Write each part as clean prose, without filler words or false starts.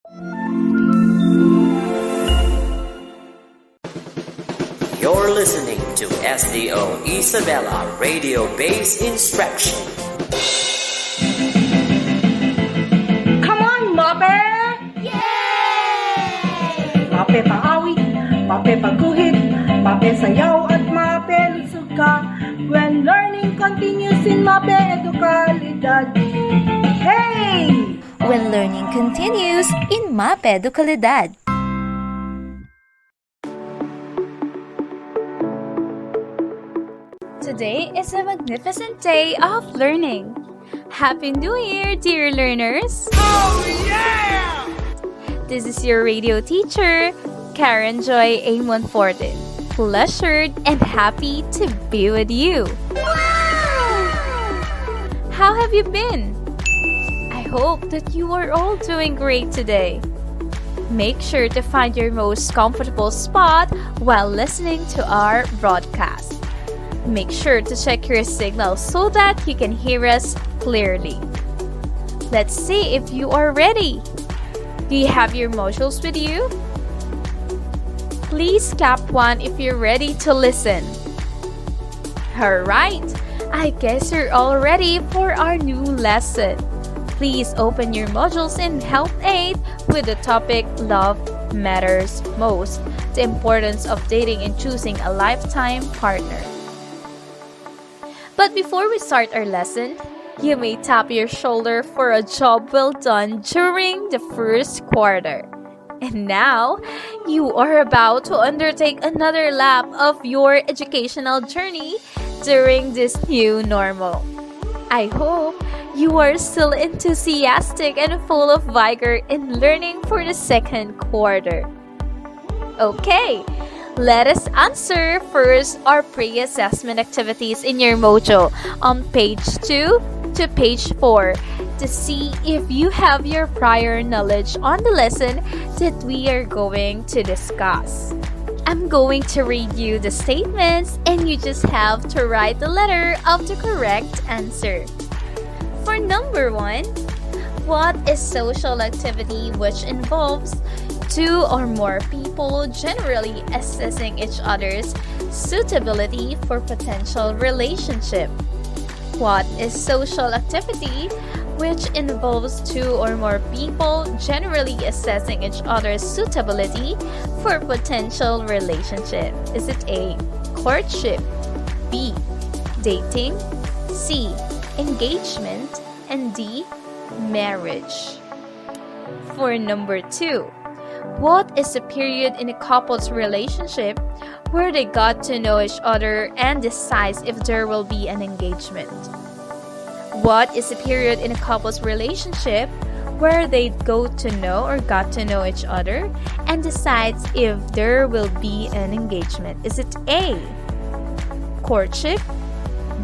You're listening to SDO Isabela Radio-Based Instruction. Come on, Mapeh! Yay! Mapeh paawit, Mapeh pagguhit, Mapeh sayaw at Mapeh lusog ka. When learning continues in Mapeh Edukalidad. Hey! When learning continues in Mapeh Edukalidad. Today is a magnificent day of learning. Happy New Year, dear learners! Oh, yeah! This is your radio teacher, Karen Joy A. Monforte. Pleasured and happy to be with you. Wow! How have you been? I hope that you are all doing great today. Make sure to find your most comfortable spot while listening to our broadcast. Make sure to check your signal so that you can hear us clearly. Let's see if you are ready. Do you have your modules with you? Please clap one if you're ready to listen. Alright, I guess you're all ready for our new lesson. Please open your modules in Health 8 with the topic Love Matters Most, the importance of dating and choosing a lifetime partner. But before we start our lesson, you may tap your shoulder for a job well done during the first quarter. And now, you are about to undertake another lap of your educational journey during this new normal. I hope you are still enthusiastic and full of vigor in learning for the second quarter. Okay, let us answer first our pre-assessment activities in your module on page 2 to page 4 to see if you have your prior knowledge on the lesson that we are going to discuss. I'm going to read you the statements and you just have to write the letter of the correct answer. For number 1, what is social activity which involves 2 or more people generally assessing each other's suitability for potential relationship? What is social activity which involves 2 or more people generally assessing each other's suitability for potential relationship? Is it A, courtship, B, dating, C, engagement, and D, marriage? For number 2, what is the period in a couple's relationship where they got to know each other and decides if there will be an engagement? What is the period in a couple's relationship where they go to know or got to know each other and decides if there will be an engagement? Is it A, courtship,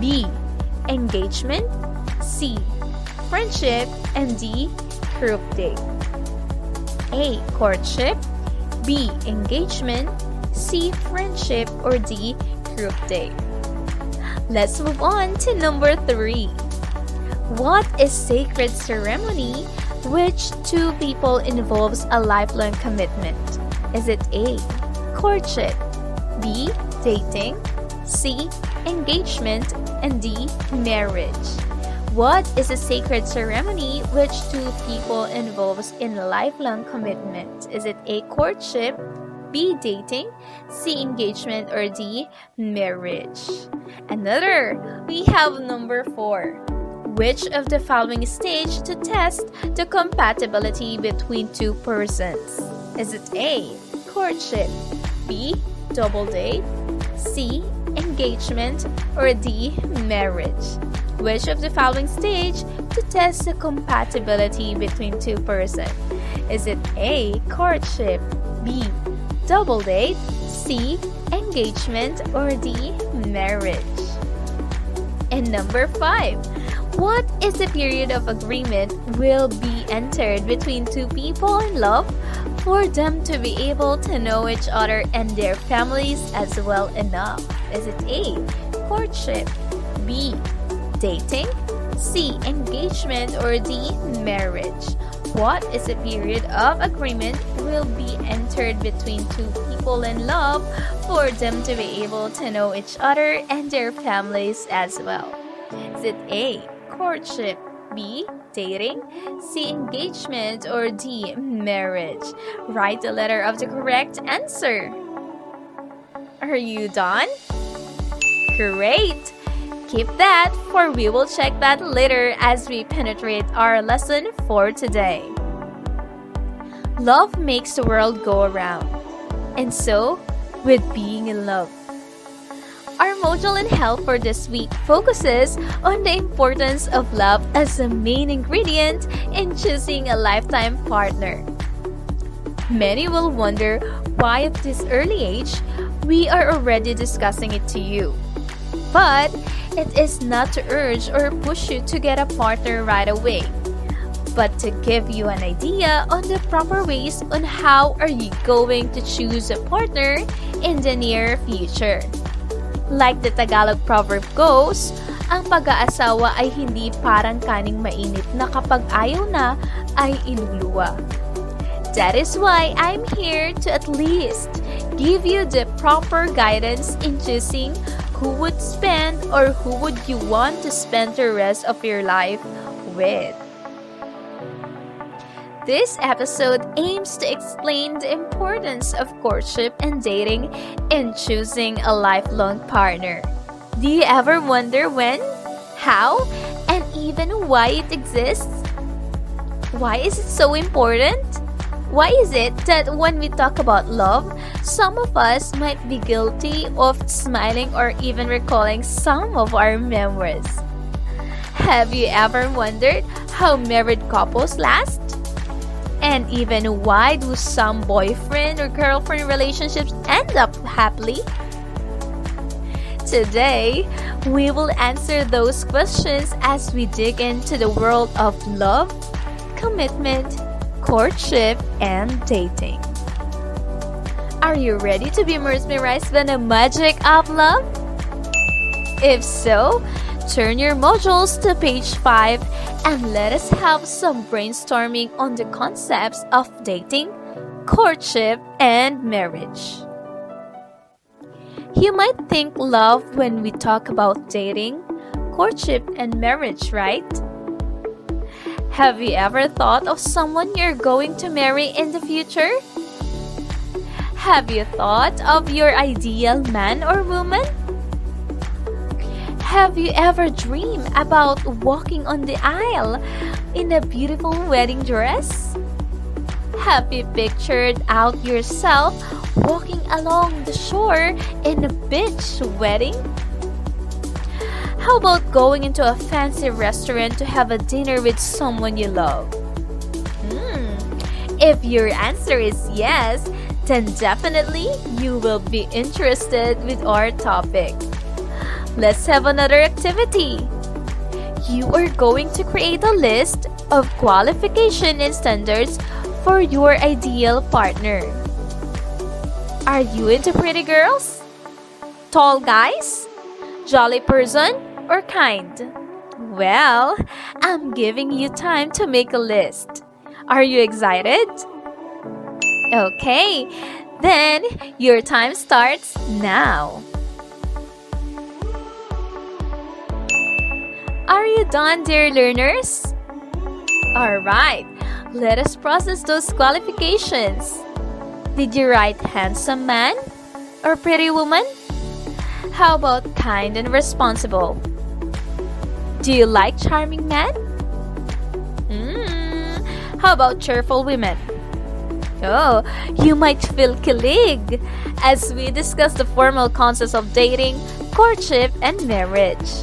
B, engagement, C, friendship, and D, group date? A, courtship, B, engagement, C, friendship, or D, group date? Let's move on to number 3. What is sacred ceremony which 2 people involves a lifelong commitment? Is it A, courtship, B, dating, C, engagement, and D, marriage? What is a sacred ceremony which 2 people involves in a lifelong commitment? Is it A, courtship, B, dating, C, engagement, or D, marriage? Another, we have number 4. Which of the following stage to test the compatibility between 2 persons? Is it A, courtship, B, double date, C, engagement, or D, marriage? Which of the following stage to test the compatibility between 2 persons? Is it A, courtship, B, double date, C, engagement, or D, marriage? And number 5, what is the period of agreement will be entered between 2 people in love for them to be able to know each other and their families as well enough? Is it A, courtship, B, dating, C, engagement, or D, marriage? What is a period of agreement will be entered between two people in love for them to be able to know each other and their families as well. Is it A, courtship, B, dating, C, engagement, or D, marriage? Write the letter of the correct answer. Are you done? Great! Keep that, for we will check that later as we penetrate our lesson for today. Love makes the world go around, and so with being in love. Our module in health for this week focuses on the importance of love as a main ingredient in choosing a lifetime partner. Many will wonder why at this early age we are already discussing it to you. But it is not to urge or push you to get a partner right away, but to give you an idea on the proper ways on how are you going to choose a partner in the near future. Like the Tagalog proverb goes, ang pag-aasawa ay hindi parang kaning mainit na kapag ayaw na ay iluluwa. That is why I'm here to at least give you the proper guidance in choosing who would spend or who would you want to spend the rest of your life with. This episode aims to explain the importance of courtship and dating in choosing a lifelong partner. Do you ever wonder when, how, and even why it exists? Why is it so important? Why is it that when we talk about love, some of us might be guilty of smiling or even recalling some of our memories? Have you ever wondered how married couples last? And even why do some boyfriend or girlfriend relationships end up happily? Today, we will answer those questions as we dig into the world of love, commitment, courtship, and dating. Are you ready to be mesmerized by the magic of love? If so, turn your modules to page 5 and let us have some brainstorming on the concepts of dating, courtship, and marriage. You might think love when we talk about dating, courtship, and marriage, right? Have you ever thought of someone you're going to marry in the future? Have you thought of your ideal man or woman? Have you ever dreamed about walking on the aisle in a beautiful wedding dress? Have you pictured out yourself walking along the shore in a beach wedding? How about going into a fancy restaurant to have a dinner with someone you love? If your answer is yes, then definitely you will be interested with our topic. Let's have another activity. You are going to create a list of qualifications and standards for your ideal partner. Are you into pretty girls? Tall guys? Jolly person? Or kind? Well, I'm giving you time to make a list. Are you excited? Okay, then your time starts now. Are you done, dear learners? Alright, let us process those qualifications. Did you write handsome man or pretty woman? How about kind and responsible? Do you like charming men? How about cheerful women? Oh, you might feel kilig as we discuss the formal concepts of dating, courtship, and marriage.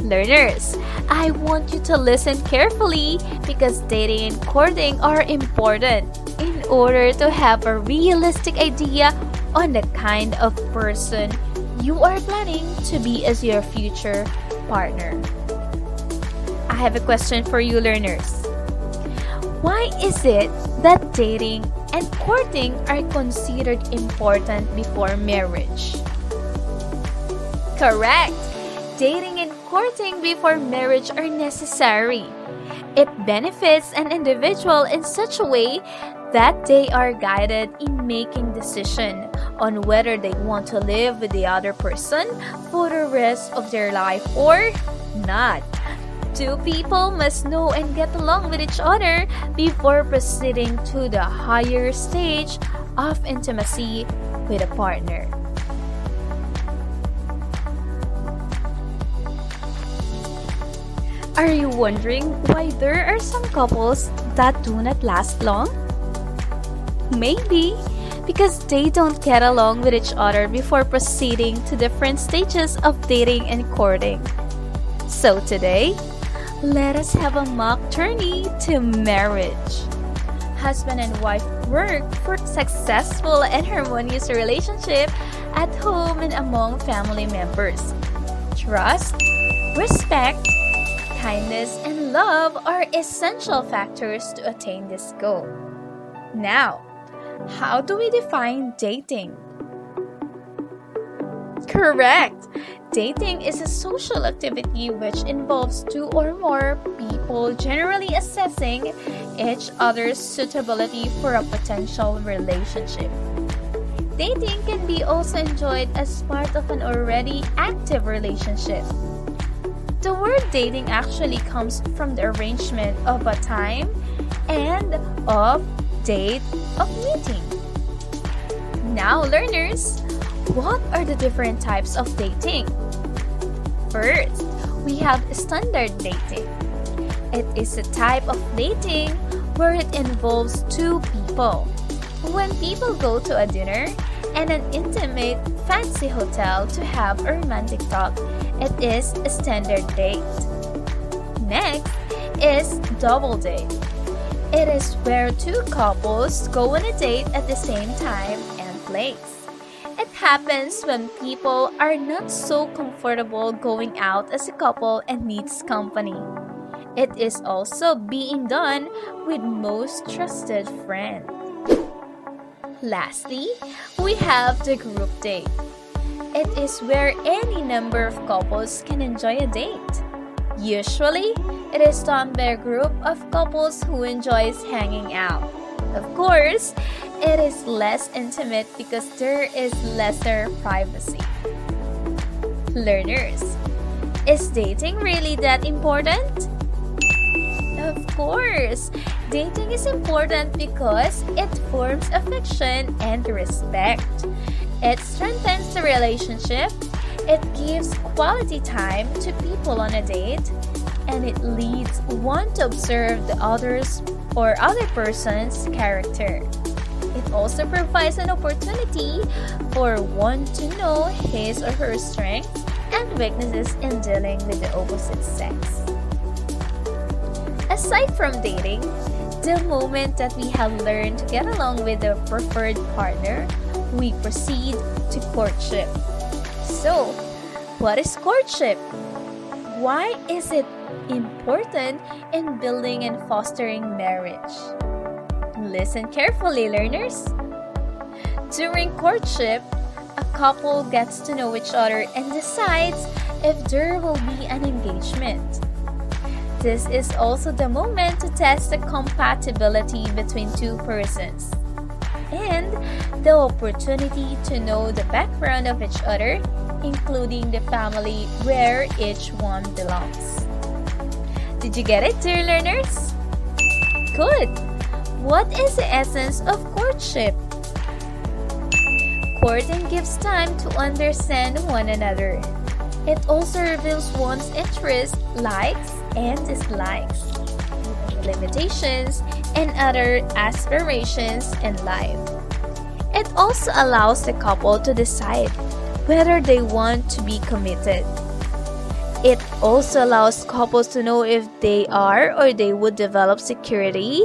Learners, I want you to listen carefully because dating and courting are important in order to have a realistic idea on the kind of person you are planning to be as your future partner. I have a question for you, learners. Why is it that dating and courting are considered important before marriage? Correct! Dating and courting before marriage are necessary. It benefits an individual in such a way that they are guided in making decision on whether they want to live with the other person for the rest of their life or not. Two people must know and get along with each other before proceeding to the higher stage of intimacy with a partner. Are you wondering why there are some couples that do not last long? Maybe because they don't get along with each other before proceeding to different stages of dating and courting. So today, let us have a mock journey to marriage. Husband and wife work for a successful and harmonious relationship at home and among family members. Trust, respect, kindness, and love are essential factors to attain this goal. Now, how do we define dating? Correct! Dating is a social activity which involves two or more people generally assessing each other's suitability for a potential relationship. Dating can be also enjoyed as part of an already active relationship. The word dating actually comes from the arrangement of a time and of date of meeting. Now, learners, what are the different types of dating? First, we have standard dating. It is a type of dating where it involves two people. When people go to a dinner and an intimate fancy hotel to have a romantic talk, it is a standard date. Next is double date. It is where two couples go on a date at the same time and place. It happens when people are not so comfortable going out as a couple and needs company. It is also being done with most trusted friends. Lastly, we have the group date. It is where any number of couples can enjoy a date. Usually, it is done by a group of couples who enjoys hanging out. Of course, it is less intimate because there is lesser privacy. Learners, is dating really that important? Of course, dating is important because it forms affection and respect. It strengthens the relationship, it gives quality time to people on a date, and it leads one to observe the others or other person's character. It also provides an opportunity for one to know his or her strengths and weaknesses in dealing with the opposite sex. Aside from dating, the moment that we have learned to get along with the preferred partner, we proceed to courtship. So, what is courtship? Why is it important in building and fostering marriage? Listen carefully, learners. During courtship, a couple gets to know each other and decides if there will be an engagement. This is also the moment to test the compatibility between two persons and the opportunity to know the background of each other, including the family where each one belongs. Did you get it, dear learners? Good! What is the essence of courtship? Courting gives time to understand one another. It also reveals one's interests, likes, and dislikes, limitations, and other aspirations in life. It also allows the couple to decide whether they want to be committed. It also allows couples to know if they are or they would develop security.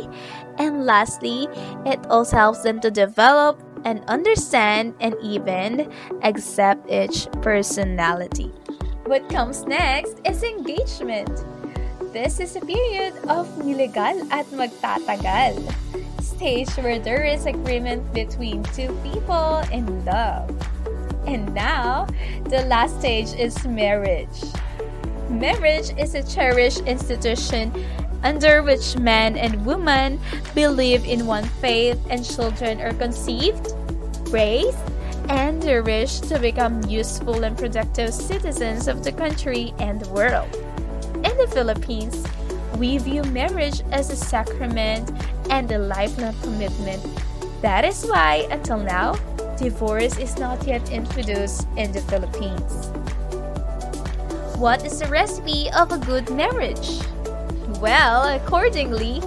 And lastly, it also helps them to develop and understand and even accept each personality. What comes next is engagement. This is a period of nilegal at magtatagal, stage where there is agreement between two people in love. And now, the last stage is marriage. Marriage is a cherished institution under which man and woman believe in one faith and children are conceived, raised, and nourished to become useful and productive citizens of the country and the world. In the Philippines, we view marriage as a sacrament and a lifelong commitment. That is why, until now, divorce is not yet introduced in the Philippines. What is the recipe of a good marriage? Well, accordingly,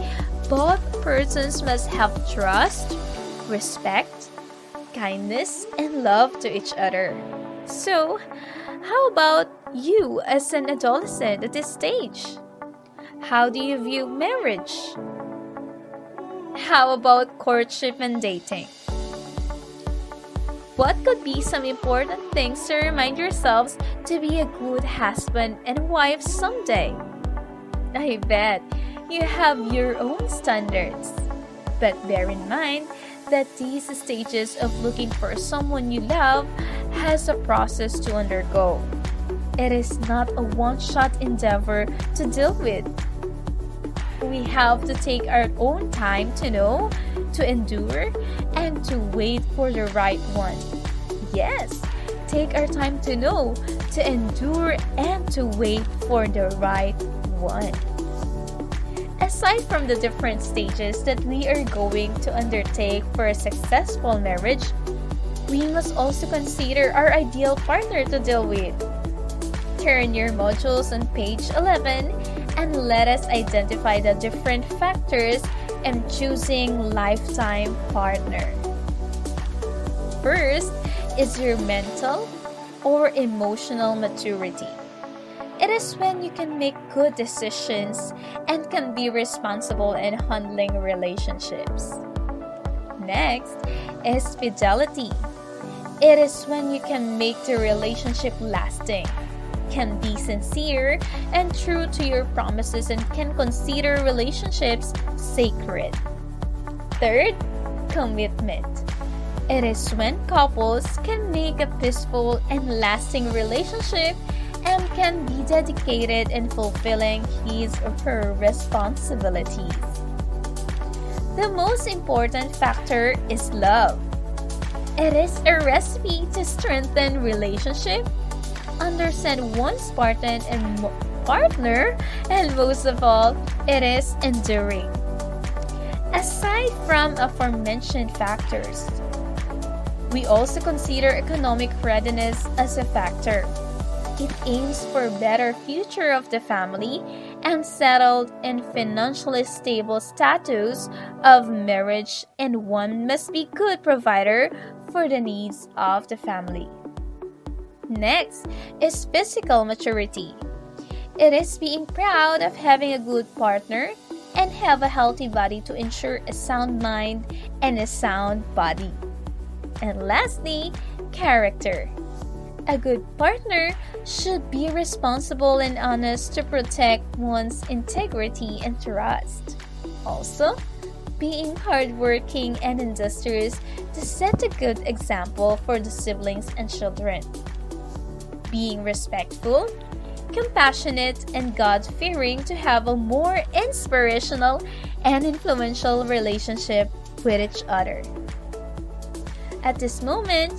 both persons must have trust, respect, kindness, and love to each other. So, how about you as an adolescent at this stage? How do you view marriage? How about courtship and dating? What could be some important things to remind yourselves to be a good husband and wife someday? I bet you have your own standards. But bear in mind that these stages of looking for someone you love has a process to undergo. It is not a one-shot endeavor to deal with. We have to take our own time to know, to endure, and to wait for the right one. Yes, take our time to know, to endure, and to wait for the right one. Aside from the different stages that we are going to undertake for a successful marriage, we must also consider our ideal partner to deal with. Turn your modules on page 11 and let us identify the different factors in choosing lifetime partner. First is your mental or emotional maturity. It is when you can make good decisions and can be responsible in handling relationships. Next is fidelity. It is when you can make the relationship lasting, can be sincere and true to your promises, and can consider relationships sacred. Third, commitment. It is when couples can make a peaceful and lasting relationship and can be dedicated in fulfilling his or her responsibilities. The most important factor is love. It is a recipe to strengthen relationship, understand one's partner, and most of all, it is enduring. Aside from aforementioned factors, we also consider economic readiness as a factor. It aims for a better future of the family and settled and financially stable status of marriage, and one must be good provider for the needs of the family. Next is physical maturity. It is being proud of having a good partner and have a healthy body to ensure a sound mind and a sound body. And lastly, character. A good partner should be responsible and honest to protect one's integrity and trust. Also, being hardworking and industrious to set a good example for the siblings and children. Being respectful, compassionate, and God-fearing to have a more inspirational and influential relationship with each other. At this moment,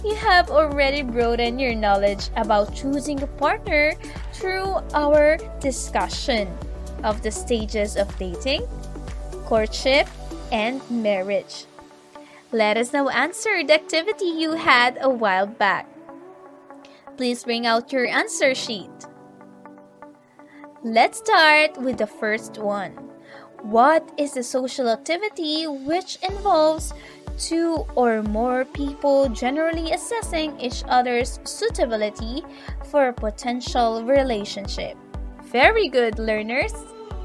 you have already broadened your knowledge about choosing a partner through our discussion of the stages of dating, courtship, and marriage. Let us now answer the activity you had a while back. Please bring out your answer sheet. Let's start with the first one. What is the social activity which involves two or more people generally assessing each other's suitability for a potential relationship? Very good, learners!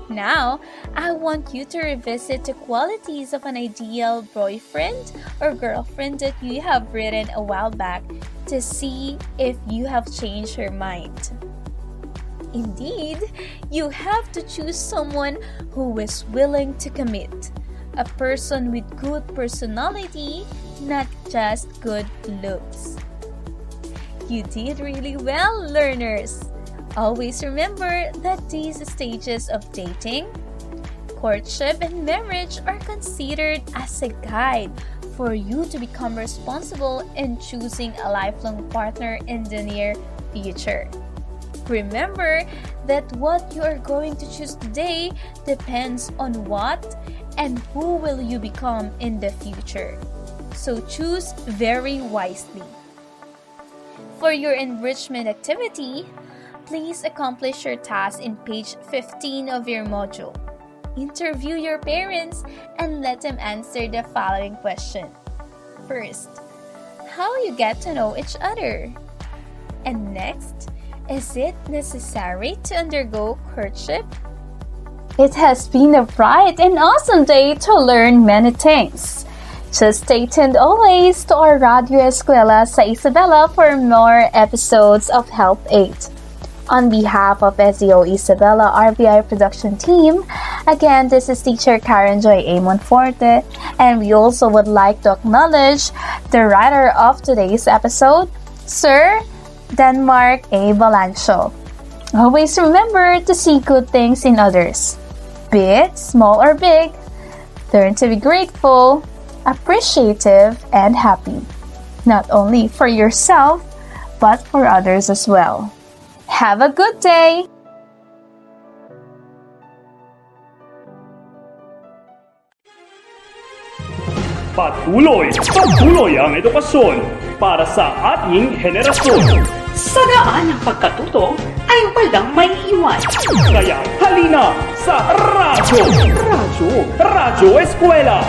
Now, I want you to revisit the qualities of an ideal boyfriend or girlfriend that you have written a while back to see if you have changed your mind. Indeed, you have to choose someone who is willing to commit. A person with good personality, not just good looks. You did really well, learners! Always remember that these stages of dating, courtship and marriage are considered as a guide for you to become responsible in choosing a lifelong partner in the near future. Remember that what you are going to choose today depends on what and who will you become in the future. So choose very wisely. For your enrichment activity, please accomplish your task in page 15 of your module. Interview your parents and let them answer the following question. First, how you get to know each other? And next, is it necessary to undergo courtship? It has been a bright and awesome day to learn many things. Just stay tuned always to our Radyo Eskwela sa Isabela for more episodes of Help 8. On behalf of SEO Isabela RBI production team, again, this is teacher Karen Joy A. Monforte, and we also would like to acknowledge the writer of today's episode, Sir Denmark A. Balancho. Always remember to see good things in others, be it small or big. Learn to be grateful, appreciative, and happy, not only for yourself, but for others as well. Have a good day! Patuloy ang edukasyon para sa ating henerasyon. Sa daan ng pagkatuto ay walang may iwan. Kaya halina sa Radyo Eskwela!